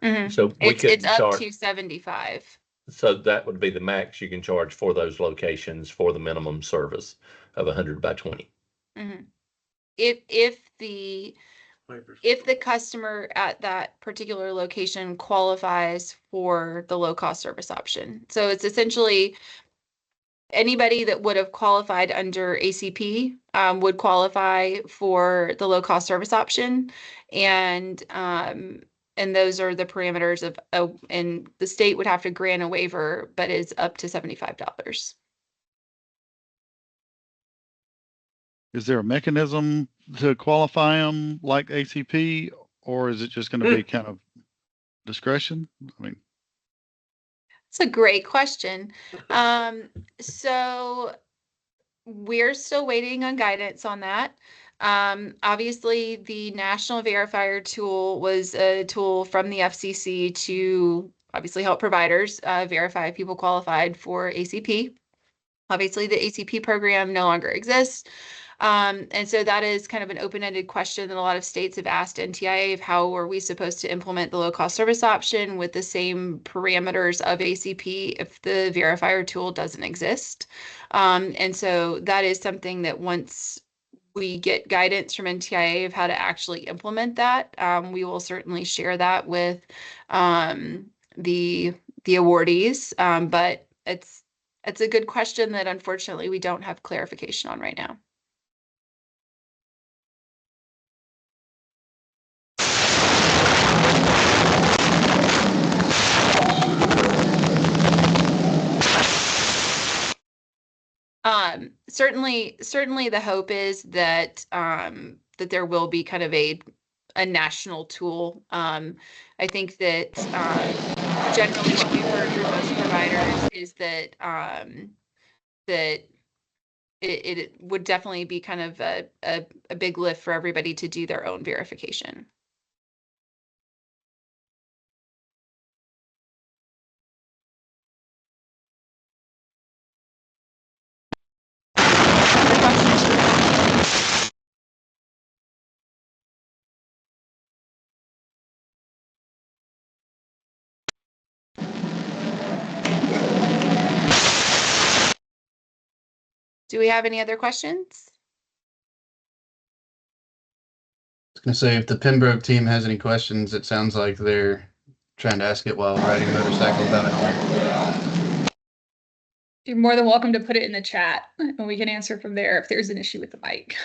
[SPEAKER 3] Mm-hmm.
[SPEAKER 2] So we
[SPEAKER 3] It's
[SPEAKER 2] couldn't
[SPEAKER 3] up
[SPEAKER 2] charge.
[SPEAKER 3] to 75.
[SPEAKER 2] So that would be the max you can charge for those locations for the minimum service of 100 by 20.
[SPEAKER 3] Mm-hmm. If the customer at that particular location qualifies for the low cost service option. So it's essentially anybody that would have qualified under ACP would qualify for the low cost service option. And those are the parameters of, and the state would have to grant a waiver, but it's up to $75.
[SPEAKER 5] Is there a mechanism to qualify them like ACP, or is it just going to be kind of discretion? I mean,
[SPEAKER 3] It's a great question. So we're still waiting on guidance on that. Obviously, the National Verifier tool was a tool from the FCC to obviously help providers verify if people qualified for ACP. Obviously, the ACP program no longer exists. And so that is kind of an open-ended question that a lot of states have asked NTIA of how are we supposed to implement the low-cost service option with the same parameters of ACP if the verifier tool doesn't exist. And so that is something that once we get guidance from NTIA of how to actually implement that, we will certainly share that with the awardees. But it's a good question that unfortunately we don't have clarification on right now. Certainly the hope is that that there will be kind of a national tool. I think that generally what we've heard from most providers is that that it would definitely be kind of a big lift for everybody to do their own verification. Other questions? Do we have any other questions?
[SPEAKER 4] I was gonna say, if the Pembroke team has any questions, it sounds like they're trying to ask it while riding motorcycles down at home.
[SPEAKER 10] You're more than welcome to put it in the chat and we can answer from there if there's an issue with the mic.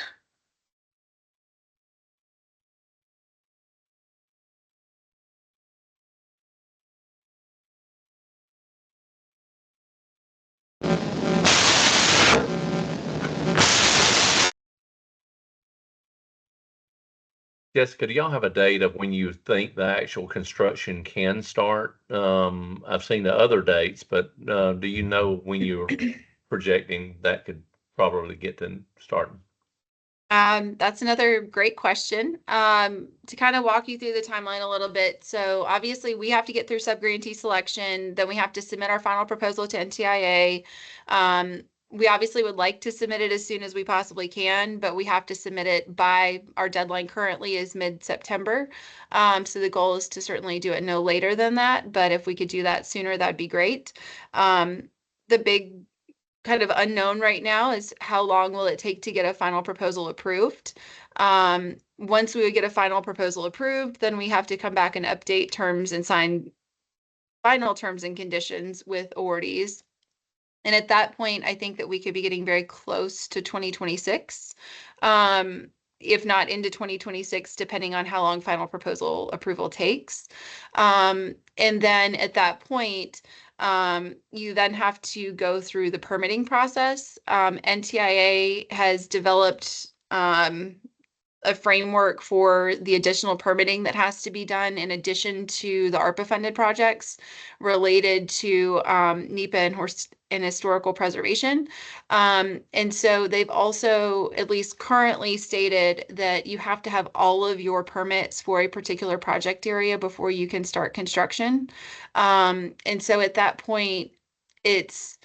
[SPEAKER 2] Jessica, do y'all have a date of when you think the actual construction can start? I've seen the other dates, but do you know when you're projecting that could probably get to starting?
[SPEAKER 3] That's another great question. To kind of walk you through the timeline a little bit. So obviously we have to get through subgrantee selection, then we have to submit our final proposal to NTIA. We obviously would like to submit it as soon as we possibly can, but we have to submit it by our deadline currently is mid-September. So the goal is to certainly do it no later than that, but if we could do that sooner, that'd be great. The big kind of unknown right now is how long will it take to get a final proposal approved. Once we would get a final proposal approved, then we have to come back and update terms and sign final terms and conditions with awardees. And at that point, I think that we could be getting very close to 2026, if not into 2026, depending on how long final proposal approval takes. And then at that point, you then have to go through the permitting process. NTIA has developed a framework for the additional permitting that has to be done in addition to the ARPA funded projects related to NEPA and historical preservation. And so they've also, at least currently, stated that you have to have all of your permits for a particular project area before you can start construction. And so at that point, it's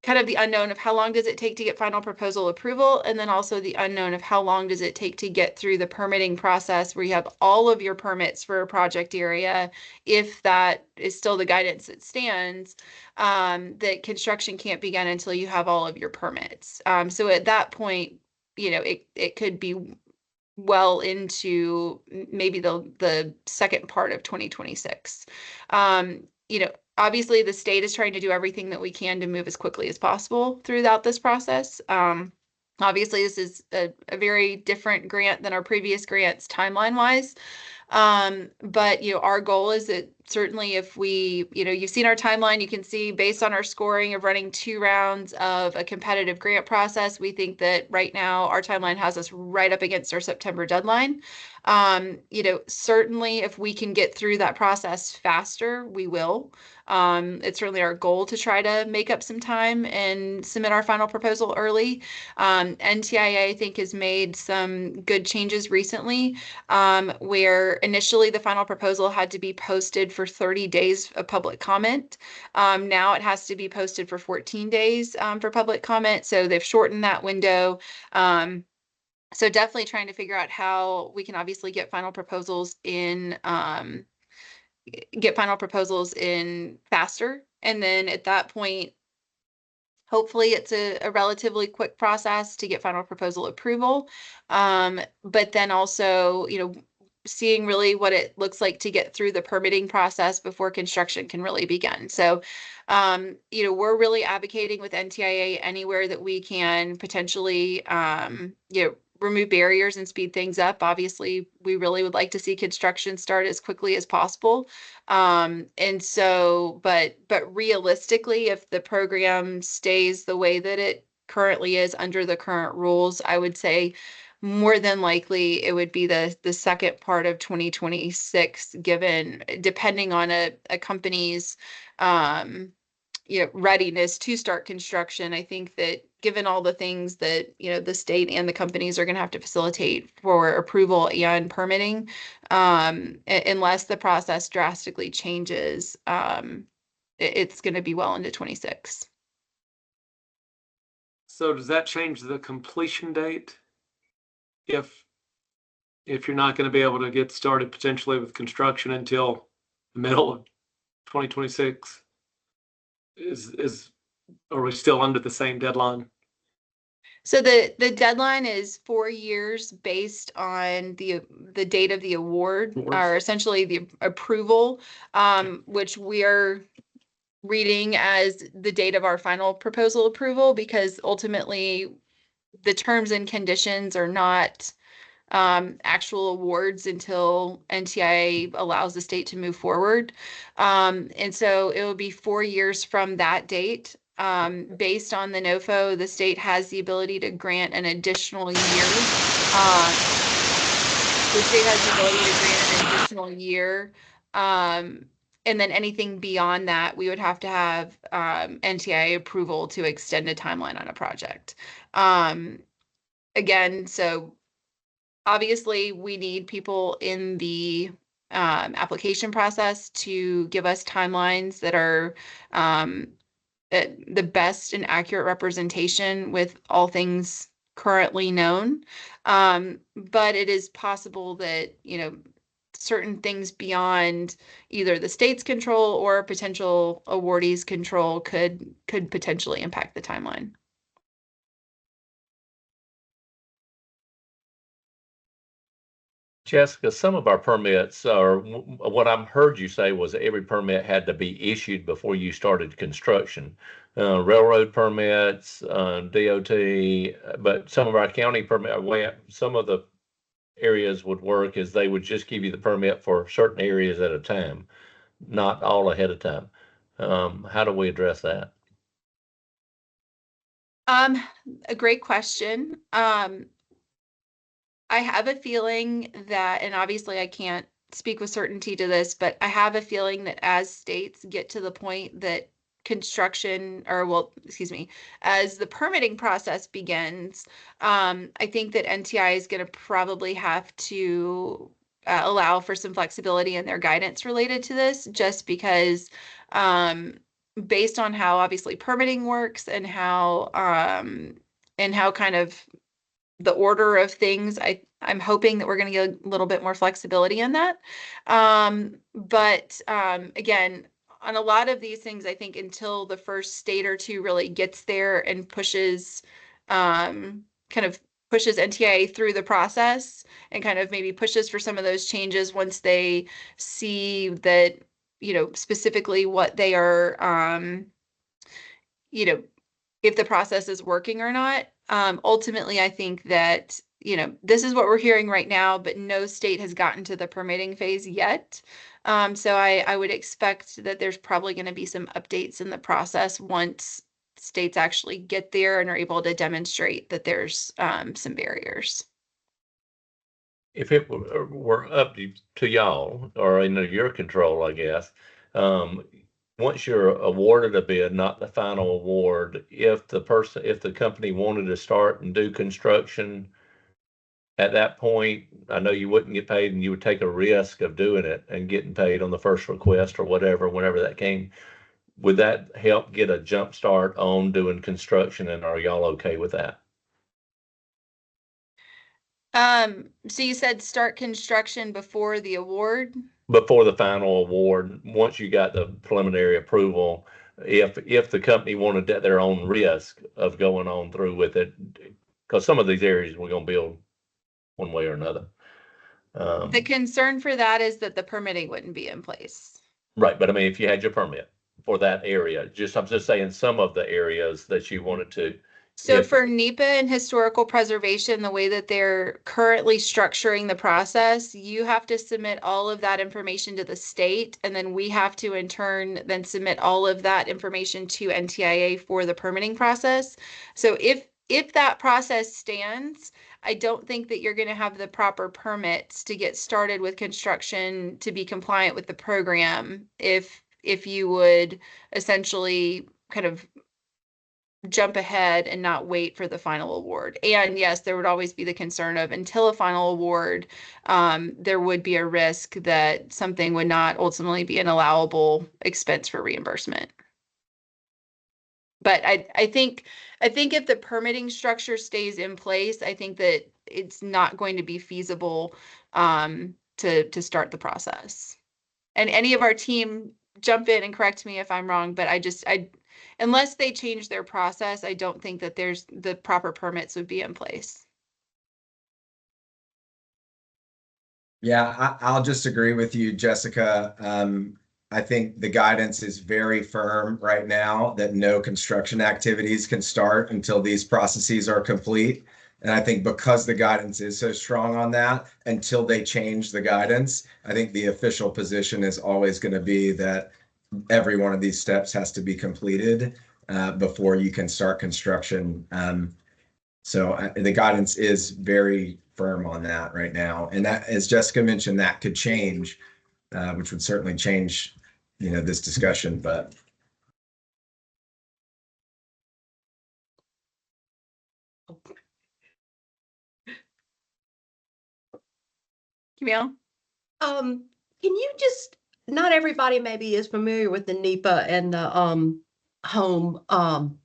[SPEAKER 3] kind of the unknown of how long does it take to get final proposal approval, and then also the unknown of how long does it take to get through the permitting process where you have all of your permits for a project area, if that is still the guidance that stands, that construction can't begin until you have all of your permits. So at that point, it could be well into maybe the second part of 2026. Obviously the state is trying to do everything that we can to move as quickly as possible throughout this process. Obviously this is a very different grant than our previous grants timeline wise. But our goal is that certainly if we, you've seen our timeline, you can see based on our scoring of running 2 rounds of a competitive grant process, we think that right now our timeline has us right up against our September deadline. Certainly if we can get through that process faster, we will. It's certainly our goal to try to make up some time and submit our final proposal early. NTIA, I think, has made some good changes recently, where initially the final proposal had to be posted for 30 days of public comment. Now it has to be posted for 14 days for public comment. So they've shortened that window. So definitely trying to figure out how we can obviously get final proposals in faster. And then at that point, hopefully it's a relatively quick process to get final proposal approval. But then also, seeing really what it looks like to get through the permitting process before construction can really begin. So, we're really advocating with NTIA anywhere that we can potentially, remove barriers and speed things up. Obviously, we really would like to see construction start as quickly as possible. And so, but realistically, if the program stays the way that it currently is under the current rules, I would say more than likely it would be the second part of 2026, depending on a company's readiness to start construction. I think that given all the things that, the state and the companies are going to have to facilitate for approval and permitting, unless the process drastically changes, it's going to be well into 26.
[SPEAKER 6] So does that change the completion date? If you're not going to be able to get started potentially with construction until the middle of 2026, are we still under the same deadline?
[SPEAKER 3] So the deadline is 4 years based on the date of the award, or essentially the approval, which we are reading as the date of our final proposal approval, because ultimately the terms and conditions are not actual awards until NTIA allows the state to move forward. And so it will be 4 years from that date. Based on the NOFO, the state has the ability to grant an additional year. The state has the ability to grant an additional year. And then anything beyond that, we would have to have NTIA approval to extend a timeline on a project. Again, so obviously we need people in the application process to give us timelines that are the best and accurate representation with all things currently known. But it is possible that, certain things beyond either the state's control or potential awardees' control could potentially impact the timeline.
[SPEAKER 2] Jessica, some of our permits are, what I've heard you say was every permit had to be issued before you started construction. Railroad permits, DOT, but some of our county permit, some of the areas would work is they would just give you the permit for certain areas at a time, not all ahead of time. How do we address that?
[SPEAKER 3] A great question. I have a feeling that, and obviously I can't speak with certainty to this, but I have a feeling that as states get to the point that construction, or well, excuse me, as the permitting process begins, I think that NTI is going to probably have to allow for some flexibility in their guidance related to this, just because based on how obviously permitting works and how kind of the order of things, I'm hoping that we're going to get a little bit more flexibility in that. But again, on a lot of these things, I think until the first state or two really gets there and pushes, kind of pushes NTIA through the process and kind of maybe pushes for some of those changes once they see that, specifically what they are, if the process is working or not. Ultimately, I think that, this is what we're hearing right now, but no state has gotten to the permitting phase yet. So I would expect that there's probably going to be some updates in the process once states actually get there and are able to demonstrate that there's some barriers.
[SPEAKER 2] If it were up to y'all or in your control, I guess, once you're awarded a bid, not the final award, if the company wanted to start and do construction at that point, I know you wouldn't get paid and you would take a risk of doing it and getting paid on the first request or whatever, whenever that came. Would that help get a jump start on doing construction, and are y'all okay with that?
[SPEAKER 3] So you said start construction before the award?
[SPEAKER 2] Before the final award, once you got the preliminary approval, if the company wanted at their own risk of going on through with it, because some of these areas we're going to build one way or another.
[SPEAKER 3] The concern for that is that the permitting wouldn't be in place.
[SPEAKER 2] Right, but I mean, if you had your permit for that area, I'm just saying some of the areas that you wanted to.
[SPEAKER 3] So for NEPA and historical preservation, the way that they're currently structuring the process, you have to submit all of that information to the state, and then we have to in turn then submit all of that information to NTIA for the permitting process. So if that process stands, I don't think that you're going to have the proper permits to get started with construction to be compliant with the program if you would essentially kind of jump ahead and not wait for the final award. And yes, there would always be the concern of until a final award, there would be a risk that something would not ultimately be an allowable expense for reimbursement. But I think if the permitting structure stays in place, I think that it's not going to be feasible to start the process. And any of our team jump in and correct me if I'm wrong, but unless they change their process, I don't think that there's the proper permits would be in place.
[SPEAKER 7] Yeah, I'll just agree with you, Jessica. I think the guidance is very firm right now that no construction activities can start until these processes are complete. And I think because the guidance is so strong on that, until they change the guidance, I think the official position is always going to be that every one of these steps has to be completed before you can start construction. So the guidance is very firm on that right now. And that, as Jessica mentioned, that could change, which would certainly change, this discussion, but.
[SPEAKER 3] Camille?
[SPEAKER 9] Can you just, not everybody maybe is familiar with the NEPA and the home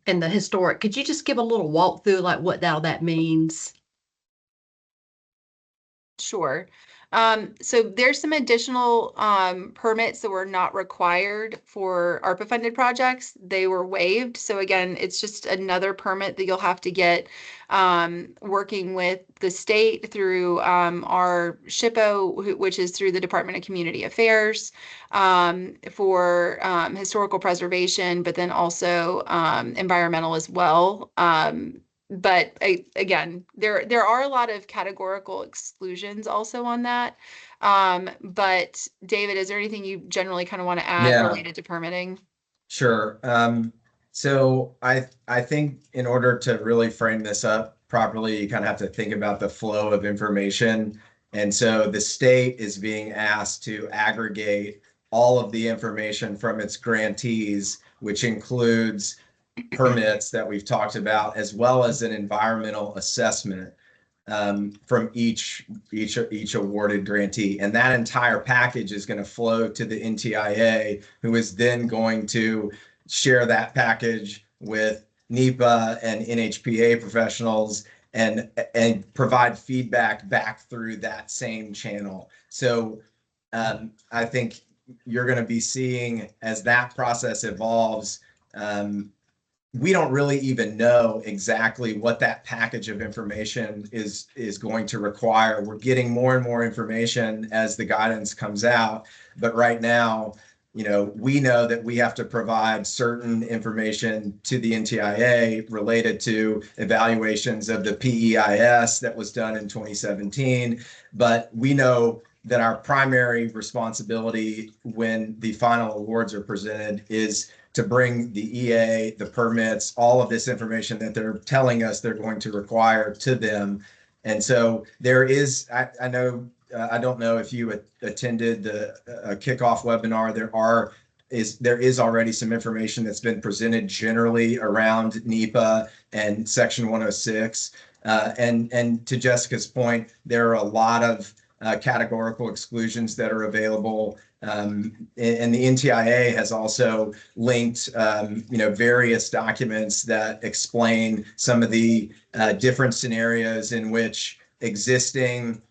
[SPEAKER 9] and the historic. Could you just give a little walkthrough like what all that means?
[SPEAKER 3] Sure. So there's some additional permits that were not required for ARPA funded projects. They were waived. So again, it's just another permit that you'll have to get working with the state through our SHPO, which is through the Department of Community Affairs, for historical preservation, but then also environmental as well. But again, there are a lot of categorical exclusions also on that. But David, is there anything you generally kind of want to add
[SPEAKER 7] Yeah.
[SPEAKER 3] related to permitting?
[SPEAKER 7] Sure. So I think in order to really frame this up properly, you kind of have to think about the flow of information. And so the state is being asked to aggregate all of the information from its grantees, which includes permits that we've talked about, as well as an environmental assessment from each awarded grantee. And that entire package is going to flow to the NTIA, who is then going to share that package with NEPA and NHPA professionals and provide feedback back through that same channel. So I think you're going to be seeing, as that process evolves, we don't really even know exactly what that package of information is going to require. We're getting more and more information as the guidance comes out, but right now, we know that we have to provide certain information to the NTIA related to evaluations of the PEIS that was done in 2017, but we know that our primary responsibility when the final awards are presented is to bring the EA, the permits, all of this information that they're telling us they're going to require to them. And so there is, I know, I don't know if you attended the kickoff webinar. There is already some information that's been presented generally around NEPA and Section 106. And to Jessica's point, there are a lot of categorical exclusions that are available. And the NTIA has also linked, various documents that explain some of the different scenarios in which existing,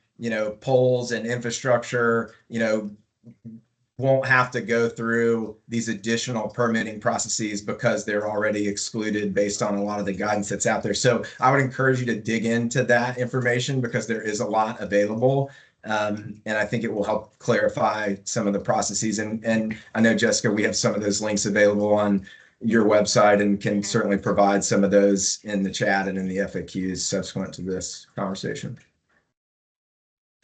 [SPEAKER 7] poles and infrastructure, won't have to go through these additional permitting processes because they're already excluded based on a lot of the guidance that's out there. So I would encourage you to dig into that information because there is a lot available. And I think it will help clarify some of the processes. And I know, Jessica, we have some of those links available on your website and can certainly provide some of those in the chat and in the FAQs subsequent to this conversation.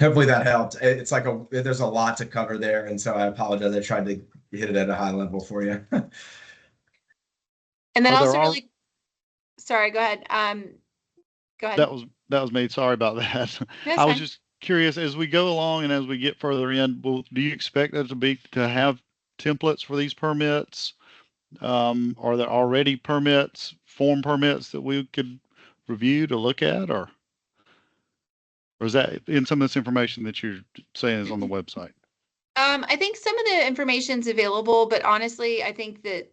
[SPEAKER 7] Hopefully that helped. It's like there's a lot to cover there. And so I apologize. I tried to hit it at a high level for you.
[SPEAKER 3] And then
[SPEAKER 5] Are
[SPEAKER 3] also
[SPEAKER 5] there
[SPEAKER 3] really, sorry, go ahead. Go ahead.
[SPEAKER 5] That was me. Sorry about that.
[SPEAKER 3] That's
[SPEAKER 5] I was
[SPEAKER 3] fine.
[SPEAKER 5] just curious, as we go along and as we get further in, do you expect that to have templates for these permits? Are there already form permits that we could review to look at, or is that in some of this information that you're saying is on the website?
[SPEAKER 3] I think some of the information's available, but honestly, I think that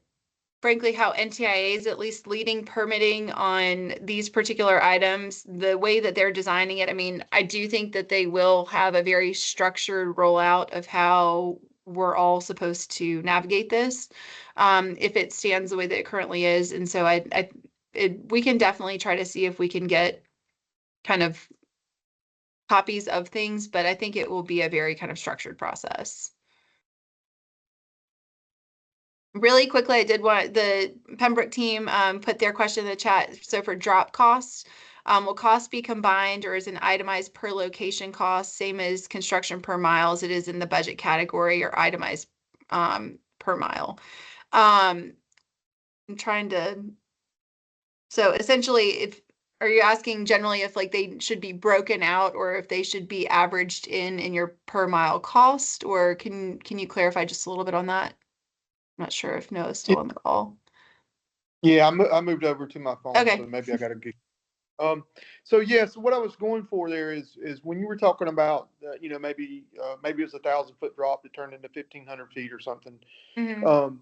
[SPEAKER 3] frankly, how NTIA is at least leading permitting on these particular items, the way that they're designing it, I mean, I do think that they will have a very structured rollout of how we're all supposed to navigate this, if it stands the way that it currently is. And so we can definitely try to see if we can get kind of copies of things, but I think it will be a very kind of structured process. Really quickly, I did want the Pembroke team put their question in the chat. So for drop costs, will costs be combined or is an itemized per location cost, same as construction per mile as it is in the budget category, or itemized per mile? I'm trying to, so essentially, are you asking generally if like they should be broken out or if they should be averaged in your per mile cost, or can you clarify just a little bit on that? I'm not sure if Noah's still on the call.
[SPEAKER 11] Yeah, I moved over to my phone,
[SPEAKER 3] Okay.
[SPEAKER 11] so maybe I got to get. So what I was going for there is when you were talking about, maybe it was 1,000-foot drop that turned into 1,500 feet or something.
[SPEAKER 3] Mm-hmm.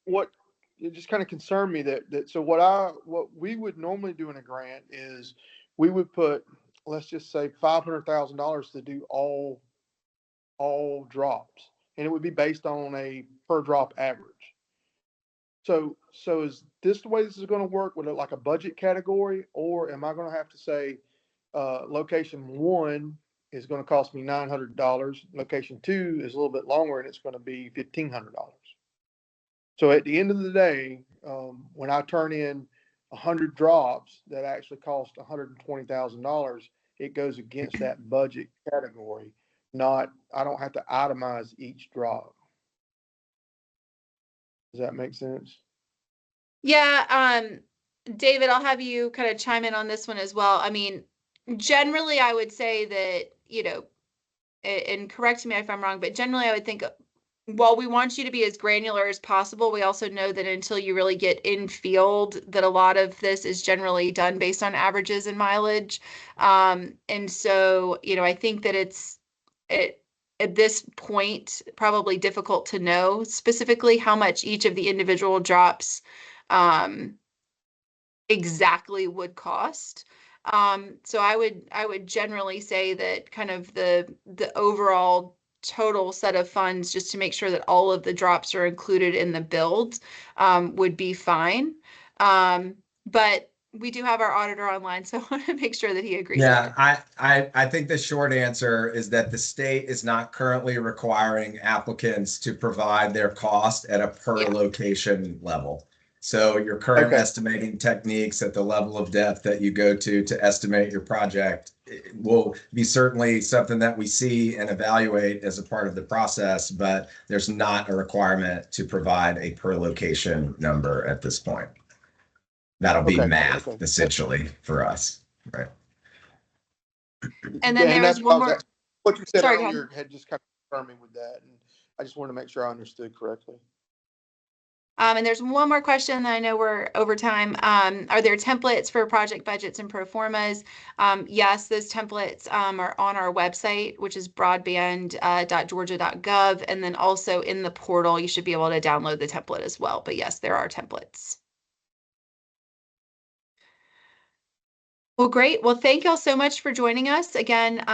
[SPEAKER 11] What it just kind of concerned me that so what we would normally do in a grant is we would put, let's just say $500,000 to do all all drops, and it would be based on a per drop average. So is this the way this is going to work with like a budget category, or am I going to have to say, location 1 is going to cost me $900, location 2 is a little bit longer and it's going to be $1,500? So at the end of the day, when I turn in 100 drops that actually cost $120,000, it goes against that budget category. I don't have to itemize each drop. Does that make sense?
[SPEAKER 3] Yeah, David, I'll have you kind of chime in on this one as well. I mean, generally, I would say that, and correct me if I'm wrong, but generally, I would think while we want you to be as granular as possible, we also know that until you really get in field, that a lot of this is generally done based on averages and mileage. And so, I think that at this point, probably difficult to know specifically how much each of the individual drops exactly would cost. So I would generally say that kind of the overall total set of funds, just to make sure that all of the drops are included in the build, would be fine. But we do have our auditor online, so I want to make sure that he agrees with it.
[SPEAKER 7] Yeah, I think the short answer is that the state is not currently requiring applicants to provide their cost at a per
[SPEAKER 3] Yeah.
[SPEAKER 7] location level. So your current
[SPEAKER 11] Okay.
[SPEAKER 7] estimating techniques at the level of depth that you go to estimate your project will be certainly something that we see and evaluate as a part of the process, but there's not a requirement to provide a per location number at this point. That'll be
[SPEAKER 11] Okay,
[SPEAKER 7] math
[SPEAKER 11] okay.
[SPEAKER 7] essentially for us, right?
[SPEAKER 3] And then there was
[SPEAKER 11] that's
[SPEAKER 3] one
[SPEAKER 11] what I
[SPEAKER 3] more.
[SPEAKER 11] asking. What you said
[SPEAKER 3] Sorry, go ahead.
[SPEAKER 11] earlier had just kind of confirmed me with that, and I just wanted to make sure I understood correctly.
[SPEAKER 3] And there's one more question that I know we're over time. Are there templates for project budgets and pro formas? Yes, those templates are on our website, which is broadband.georgia.gov. And then also in the portal, you should be able to download the template as well. But yes, there are templates. Well, great. Well, thank y'all so much for joining us again.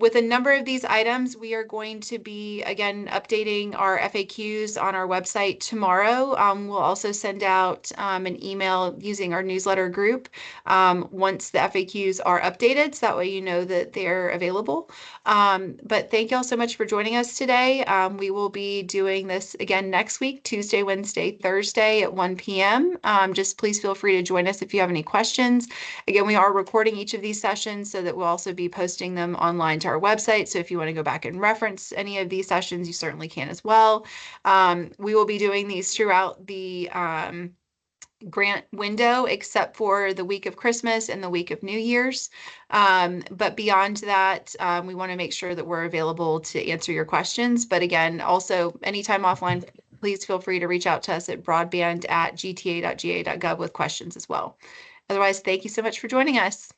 [SPEAKER 3] With a number of these items, we are going to be again updating our FAQs on our website tomorrow. We'll also send out an email using our newsletter group once the FAQs are updated, so that way you know that they're available. But thank y'all so much for joining us today. We will be doing this again next week, Tuesday, Wednesday, Thursday at 1 p.m. Just please feel free to join us if you have any questions. Again, we are recording each of these sessions so that we'll also be posting them online to our website. So if you want to go back and reference any of these sessions, you certainly can as well. We will be doing these throughout the grant window, except for the week of Christmas and the week of New Year's. But beyond that, we want to make sure that we're available to answer your questions. But again, also anytime offline, please feel free to reach out to us at broadband@gta.ga.gov with questions as well. Otherwise, thank you so much for joining us.